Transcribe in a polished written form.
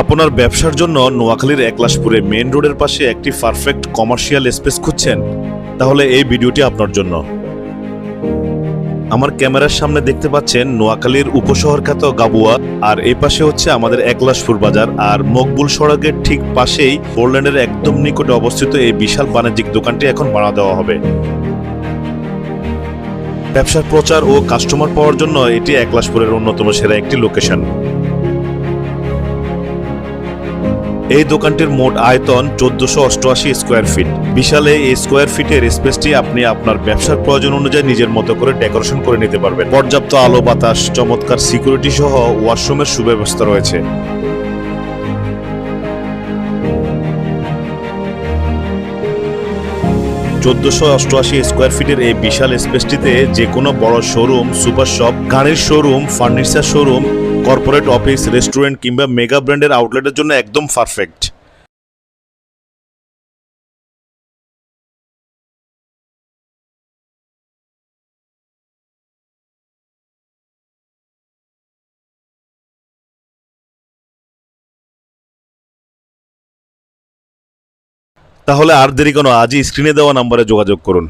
আপনার ব্যবসার জন্য নোয়াখালীর একলাশপুরে মেইন রোডের পাশে একটি পারফেক্ট কমার্শিয়াল স্পেস খুঁজছেন? তাহলে এই ভিডিওটি আপনার জন্য। আমার ক্যামেরার সামনে দেখতে পাচ্ছেন নোয়াখালীর উপশহর খ্যাত গাবুয়া, আর এই পাশে হচ্ছে আমাদের একলাশপুর বাজার। আর মকবুল সড়কের ঠিক পাশেই বোরল্যান্ডের একদম নিকটে অবস্থিত এই বিশাল বাণিজ্যিক দোকানটি এখন ভাড়া দেওয়া হবে। ব্যবসার প্রচার ও কাস্টমার পাওয়ার জন্য এটি একলাশপুরের অন্যতম সেরা একটি লোকেশন। এই দোকানটির মোট আয়তন 1488 স্কোয়ার ফিট। বিশাল এই স্কোয়ার ফিটের স্পেসটি আপনি আপনার ব্যবসার প্রয়োজন অনুযায়ী নিজের মতো করে ডেকোরেশন করে নিতে পারবেন। পর্যাপ্ত আলো বাতাস, চমৎকার সিকিউরিটি সহ ওয়াশরুমের সুব্যবস্থা রয়েছে। চোদ্দশো অষ্টআশি স্কোয়ার ফিটের এই বিশাল স্পেসটিতে যে কোনো বড় শোরুম, সুপার শপ, গাড়ির showroom, furniture showroom, corporate office, restaurant কিংবা মেগা ব্র্যান্ডের আউটলেটের জন্য একদম পারফেক্ট। তাহলে আর দেরি কেন, আজই স্ক্রিনে দেওয়া নাম্বারে যোগাযোগ করুন।